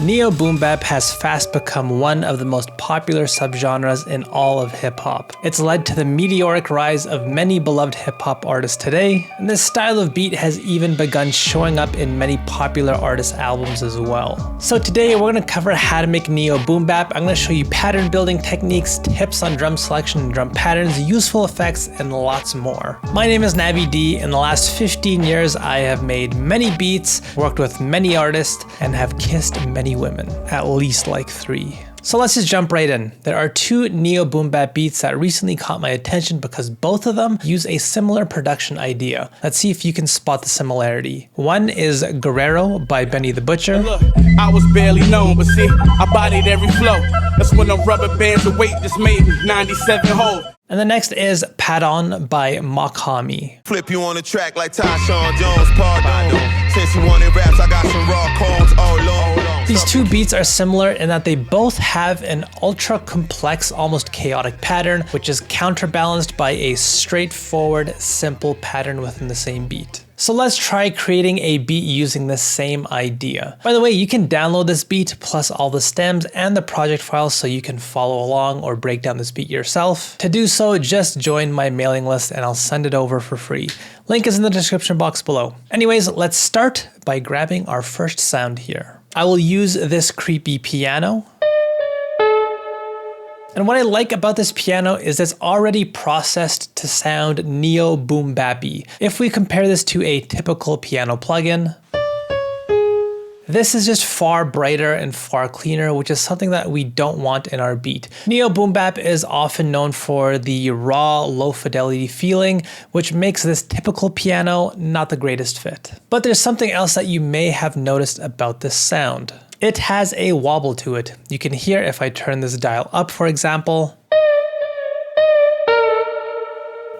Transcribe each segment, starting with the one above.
Neo Boom Bap has fast become one of the most popular subgenres in all of hip-hop. It's led to the meteoric rise of many beloved hip-hop artists today, and this style of beat has even begun showing up in many popular artists' albums as well. So today we're going to cover how to make Neo Boom Bap. I'm going to show you pattern building techniques, tips on drum selection and drum patterns, useful effects, and lots more. My name is Navie D. In the last 15 years, I have made many beats, worked with many artists, and have kissed many women, at least like 3. So let's just jump right in. There are 2 Neo Boom Bap beats that recently caught my attention because both of them use a similar production idea. Let's see if you can spot the similarity. One is Guerrero by Benny the Butcher. Look, I was barely known, but see, I bodied every flow. That's when the rubber bands of weight just made 97 whole. And the next is Pardon by Mokhami. Flip you on the track like Tyshawn Jones, pardon. Since you wanted raps, I got some raw codes, oh Lord. These 2 beats are similar in that they both have an ultra complex, almost chaotic pattern, which is counterbalanced by a straightforward, simple pattern within the same beat. So let's try creating a beat using the same idea. By the way, you can download this beat plus all the stems and the project files so you can follow along or break down this beat yourself. To do so, just join my mailing list and I'll send it over for free. Link is in the description box below. Anyways, let's start by grabbing our first sound here. I will use this creepy piano. And what I like about this piano is it's already processed to sound Neo Boom Bappy. If we compare this to a typical piano plugin, this is just far brighter and far cleaner, which is something that we don't want in our beat. Neo Boom Bap is often known for the raw, low fidelity feeling, which makes this typical piano not the greatest fit. But there's something else that you may have noticed about this sound. It has a wobble to it. You can hear if I turn this dial up, for example.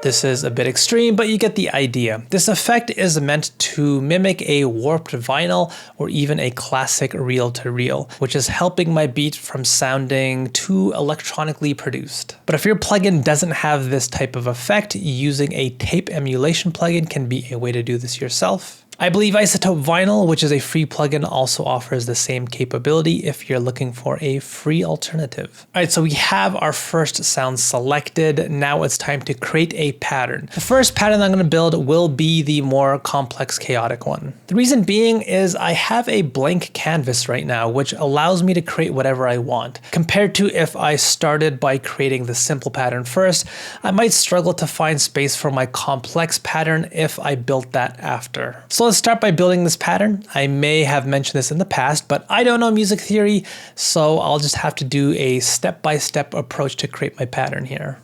This is a bit extreme, but you get the idea. This effect is meant to mimic a warped vinyl or even a classic reel-to-reel, which is helping my beat from sounding too electronically produced. But if your plugin doesn't have this type of effect, using a tape emulation plugin can be a way to do this yourself. I believe Isotope Vinyl, which is a free plugin, also offers the same capability if you're looking for a free alternative. Alright, so we have our first sound selected. Now it's time to create a pattern. The first pattern I'm going to build will be the more complex, chaotic one. The reason being is I have a blank canvas right now, which allows me to create whatever I want. Compared to if I started by creating the simple pattern first, I might struggle to find space for my complex pattern if I built that after. So let's start by building this pattern. I may have mentioned this in the past, but I don't know music theory, so I'll just have to do a step-by-step approach to create my pattern here.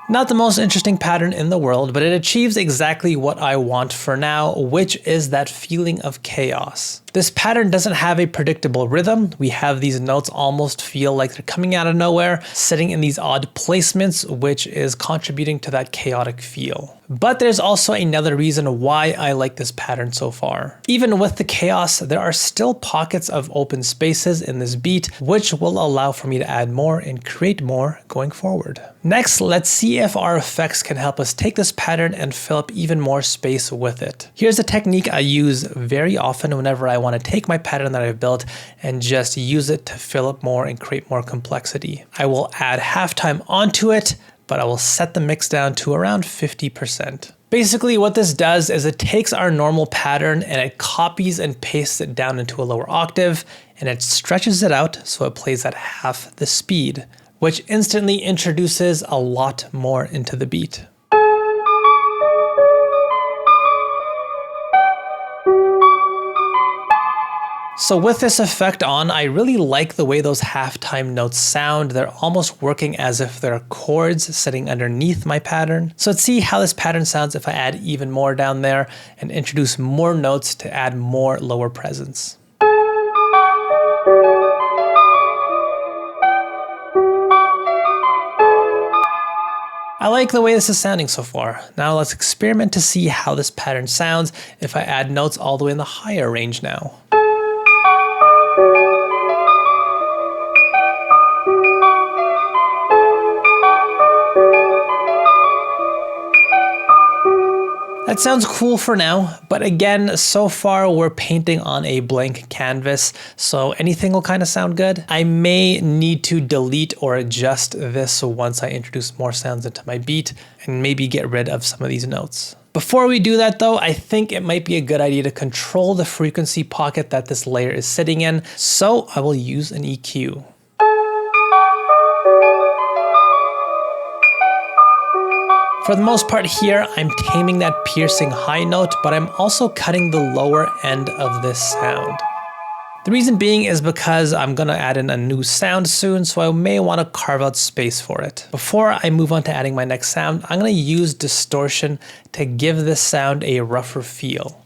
Not the most interesting pattern in the world, but it achieves exactly what I want for now, which is that feeling of chaos. This pattern doesn't have a predictable rhythm. We have these notes almost feel like they're coming out of nowhere, sitting in these odd placements, which is contributing to that chaotic feel. But there's also another reason why I like this pattern so far. Even with the chaos, there are still pockets of open spaces in this beat, which will allow for me to add more and create more going forward. Next, let's see if our effects can help us take this pattern and fill up even more space with it. Here's a technique I use very often whenever I want to take my pattern that I've built and just use it to fill up more and create more complexity. I will add halftime onto it, but I will set the mix down to around 50%. Basically what this does is it takes our normal pattern and it copies and pastes it down into a lower octave and it stretches it out so it plays at half the speed, which instantly introduces a lot more into the beat. So with this effect on, I really like the way those halftime notes sound. They're almost working as if they're chords sitting underneath my pattern. So let's see how this pattern sounds if I add even more down there and introduce more notes to add more lower presence. I like the way this is sounding so far. Now let's experiment to see how this pattern sounds if I add notes all the way in the higher range now. That sounds cool for now, but again, so far we're painting on a blank canvas, so anything will kind of sound good. I may need to delete or adjust this once I introduce more sounds into my beat and maybe get rid of some of these notes. Before we do that though, I think it might be a good idea to control the frequency pocket that this layer is sitting in, so I will use an EQ. For the most part here, I'm taming that piercing high note, but I'm also cutting the lower end of this sound. The reason being is because I'm gonna add in a new sound soon, so I may wanna carve out space for it. Before I move on to adding my next sound, I'm gonna use distortion to give this sound a rougher feel.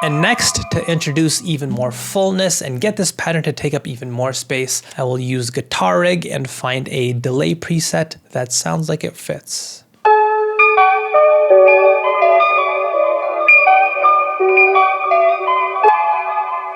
And next, to introduce even more fullness and get this pattern to take up even more space, I will use Guitar Rig and find a delay preset that sounds like it fits.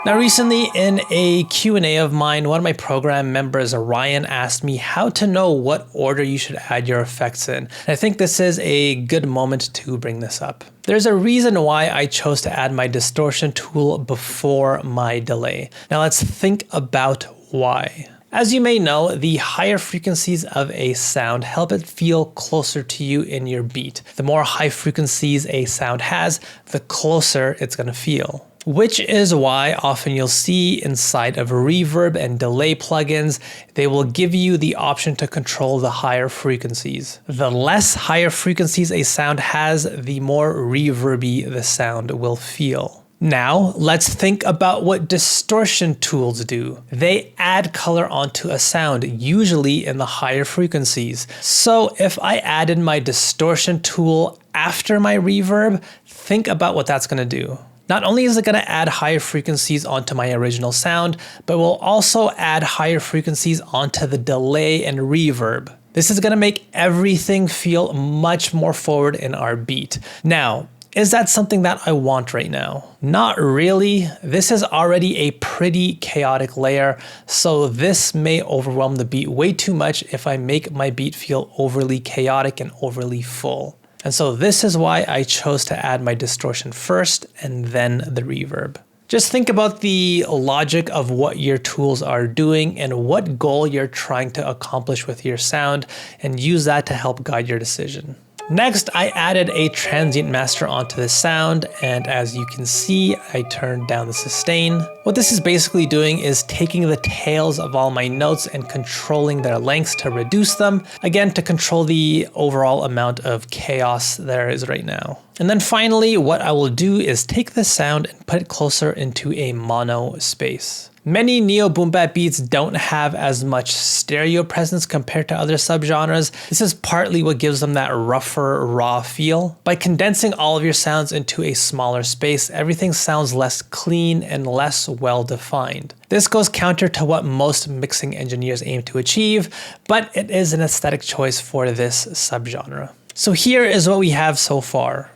Now recently in a Q&A of mine, one of my program members, Ryan, asked me how to know what order you should add your effects in. And I think this is a good moment to bring this up. There's a reason why I chose to add my distortion tool before my delay. Now let's think about why. As you may know, the higher frequencies of a sound help it feel closer to you in your beat. The more high frequencies a sound has, the closer it's gonna feel. Which is why often you'll see inside of reverb and delay plugins, they will give you the option to control the higher frequencies. The less higher frequencies a sound has, the more reverby the sound will feel. Now, let's think about what distortion tools do. They add color onto a sound, usually in the higher frequencies. So if I added my distortion tool after my reverb, think about what that's gonna do. Not only is it going to add higher frequencies onto my original sound, but will also add higher frequencies onto the delay and reverb. This is going to make everything feel much more forward in our beat. Now, is that something that I want right now? Not really. This is already a pretty chaotic layer, so this may overwhelm the beat way too much if I make my beat feel overly chaotic and overly full. And so this is why I chose to add my distortion first and then the reverb. Just think about the logic of what your tools are doing and what goal you're trying to accomplish with your sound, and use that to help guide your decision. Next, I added a transient master onto the sound, and as you can see, I turned down the sustain. What this is basically doing is taking the tails of all my notes and controlling their lengths to reduce them, again to control the overall amount of chaos there is right now. And then finally, what I will do is take this sound and put it closer into a mono space. Many neo boom bap beats don't have as much stereo presence compared to other subgenres. This is partly what gives them that rougher, raw feel. By condensing all of your sounds into a smaller space, everything sounds less clean and less well-defined. This goes counter to what most mixing engineers aim to achieve, but it is an aesthetic choice for this subgenre. So here is what we have so far.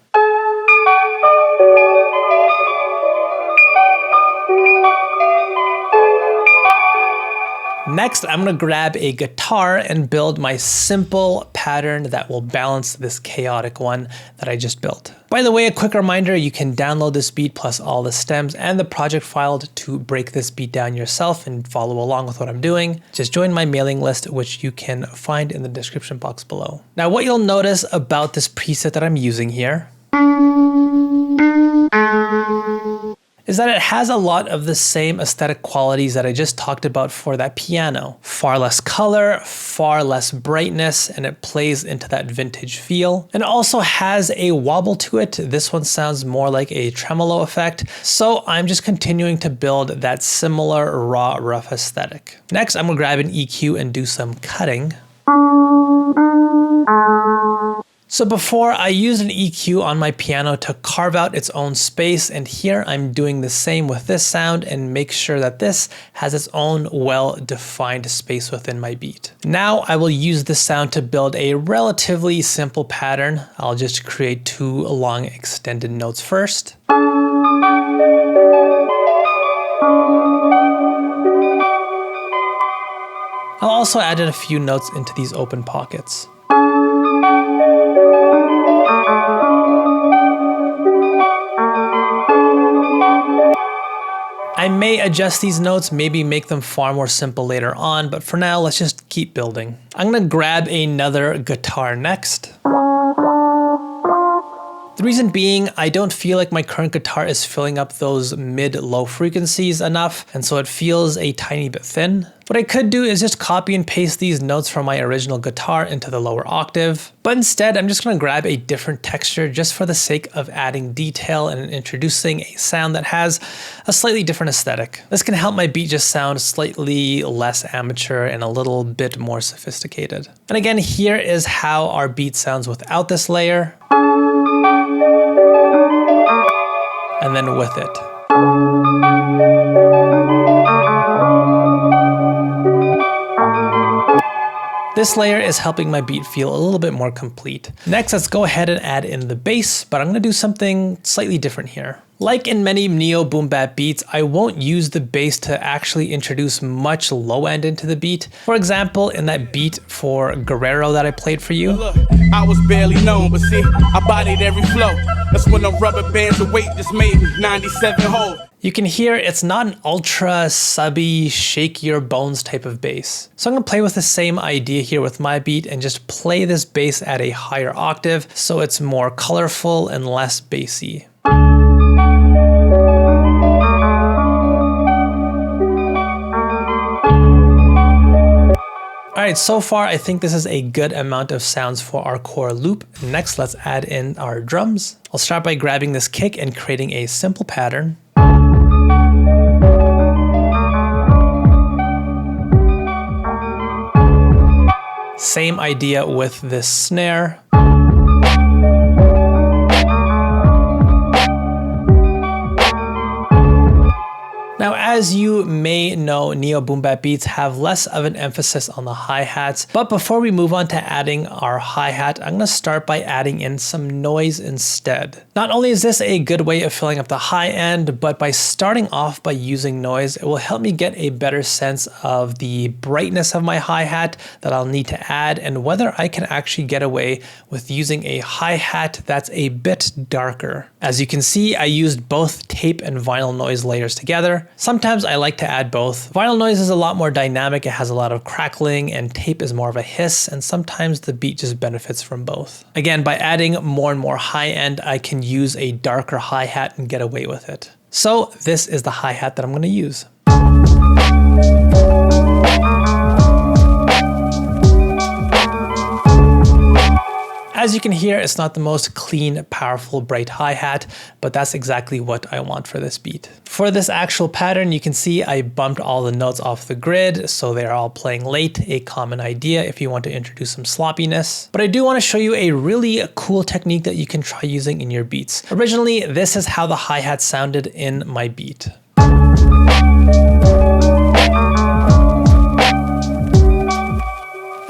Next, I'm gonna grab a guitar and build my simple pattern that will balance this chaotic one that I just built. By the way, a quick reminder, you can download this beat plus all the stems and the project file to break this beat down yourself and follow along with what I'm doing. Just join my mailing list, which you can find in the description box below. Now, what you'll notice about this preset that I'm using here is that it has a lot of the same aesthetic qualities that I just talked about for that piano. Far less color, far less brightness, and it plays into that vintage feel. And it also has a wobble to it. This one sounds more like a tremolo effect. So I'm just continuing to build that similar raw, rough aesthetic. Next, I'm gonna grab an EQ and do some cutting. So before, I used an EQ on my piano to carve out its own space, and here I'm doing the same with this sound and make sure that this has its own well-defined space within my beat. Now I will use this sound to build a relatively simple pattern. I'll just create 2 long extended notes first. I'll also add in a few notes into these open pockets. I may adjust these notes, maybe make them far more simple later on, but for now, let's just keep building. I'm gonna grab another guitar next. The reason being, I don't feel like my current guitar is filling up those mid-low frequencies enough, and so it feels a tiny bit thin. What I could do is just copy and paste these notes from my original guitar into the lower octave, but instead I'm just gonna grab a different texture just for the sake of adding detail and introducing a sound that has a slightly different aesthetic. This can help my beat just sound slightly less amateur and a little bit more sophisticated. And again, here is how our beat sounds without this layer. And then with it. This layer is helping my beat feel a little bit more complete. Next, let's go ahead and add in the bass, but I'm gonna do something slightly different here. Like in many neo boom bap beats, I won't use the bass to actually introduce much low end into the beat. For example, in that beat for Guerrero that I played for you. Look, I was barely known, but see, I bodied every flow. That's when the rubber bands of weight just made me 97 whole. You can hear it's not an ultra subby, shake your bones type of bass. So I'm gonna play with the same idea here with my beat and just play this bass at a higher octave so it's more colorful and less bassy. Alright, so far I think this is a good amount of sounds for our core loop. Next, let's add in our drums. I'll start by grabbing this kick and creating a simple pattern. Same idea with this snare. Now, as you may know, neo boom bap beats have less of an emphasis on the hi-hats, but before we move on to adding our hi-hat, I'm gonna start by adding in some noise instead. Not only is this a good way of filling up the high end, but by starting off by using noise, it will help me get a better sense of the brightness of my hi-hat that I'll need to add and whether I can actually get away with using a hi-hat that's a bit darker. As you can see, I used both tape and vinyl noise layers together. Sometimes I like to add both. Vinyl noise is a lot more dynamic, it has a lot of crackling, and tape is more of a hiss, and sometimes the beat just benefits from both. Again, by adding more and more high end, I can use a darker hi-hat and get away with it. So this is the hi-hat that I'm going to use. As you can hear, it's not the most clean, powerful, bright hi-hat, but that's exactly what I want for this beat. For this actual pattern, you can see I bumped all the notes off the grid, so they're all playing late, a common idea if you want to introduce some sloppiness. But I do want to show you a really cool technique that you can try using in your beats. Originally, this is how the hi-hat sounded in my beat.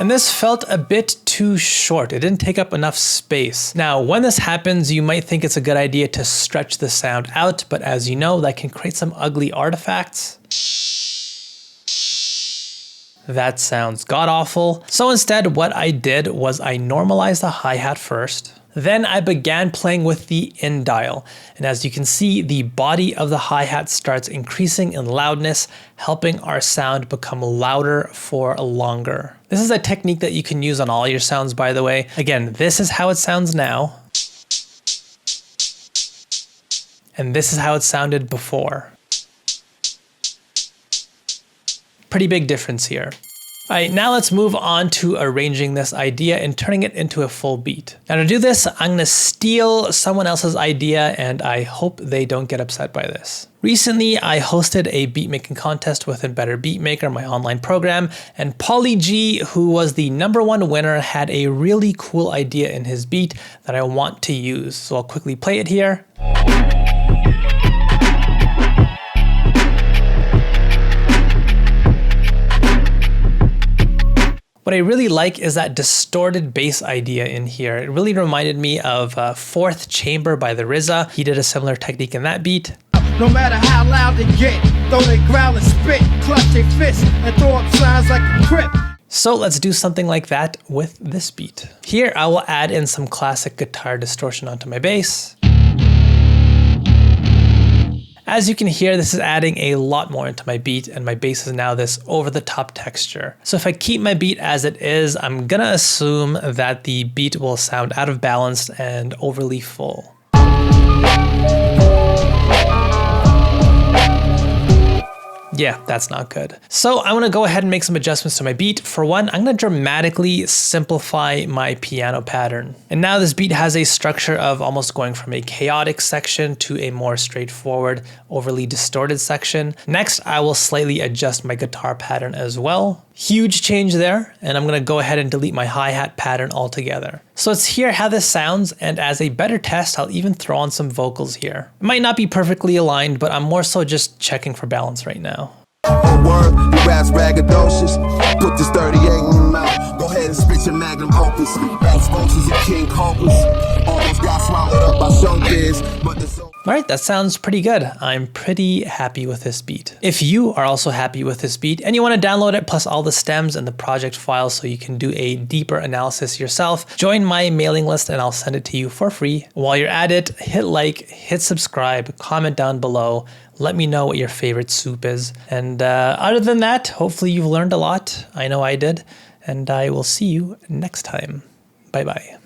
And this felt a bit too short. It didn't take up enough space. Now, when this happens, you might think it's a good idea to stretch the sound out, but as you know, that can create some ugly artifacts. That sounds god-awful. So instead, what I did was I normalized the hi-hat first. Then I began playing with the in dial, and as you can see, the body of the hi-hat starts increasing in loudness, helping our sound become louder for longer. This is a technique that you can use on all your sounds, by the way. Again, this is how it sounds now, and this is how it sounded before. Pretty big difference here. All right, now let's move on to arranging this idea and turning it into a full beat. Now to do this, I'm gonna steal someone else's idea and I hope they don't get upset by this. Recently, I hosted a beatmaking contest within Better Beatmaker, my online program, and Pauly G, who was the #1 winner, had a really cool idea in his beat that I want to use. So I'll quickly play it here. What I really like is that distorted bass idea in here. It really reminded me of Fourth Chamber by the RZA. He did a similar technique in that beat. No matter how loud they get, though they growl and spit, clutch their fist and throw up signs like a crip. So let's do something like that with this beat. Here I will add in some classic guitar distortion onto my bass. As you can hear, this is adding a lot more into my beat, and my bass is now this over-the-top texture. So if I keep my beat as it is, I'm gonna assume that the beat will sound out of balance and overly full. Yeah, that's not good. So I want to go ahead and make some adjustments to my beat. For one, I'm going to dramatically simplify my piano pattern. And now this beat has a structure of almost going from a chaotic section to a more straightforward, overly distorted section. Next, I will slightly adjust my guitar pattern as well. Huge change there, and I'm gonna go ahead and delete my hi-hat pattern altogether. So let's hear how this sounds, and as a better test, I'll even throw on some vocals here. It might not be perfectly aligned, but I'm more so just checking for balance right now. Oh, word, you raps braggadocious. Put this 38 in your mouth. Go ahead and spit your magnum opus. Bass is a king copus. Almost got swallowed up by showbiz, but the soul. Alright, that sounds pretty good. I'm pretty happy with this beat. If you are also happy with this beat and you want to download it plus all the stems and the project files so you can do a deeper analysis yourself, join my mailing list and I'll send it to you for free. While you're at it, hit like, hit subscribe, comment down below. Let me know what your favorite soup is. And other than that, hopefully you've learned a lot. I know I did. And I will see you next time. Bye-bye.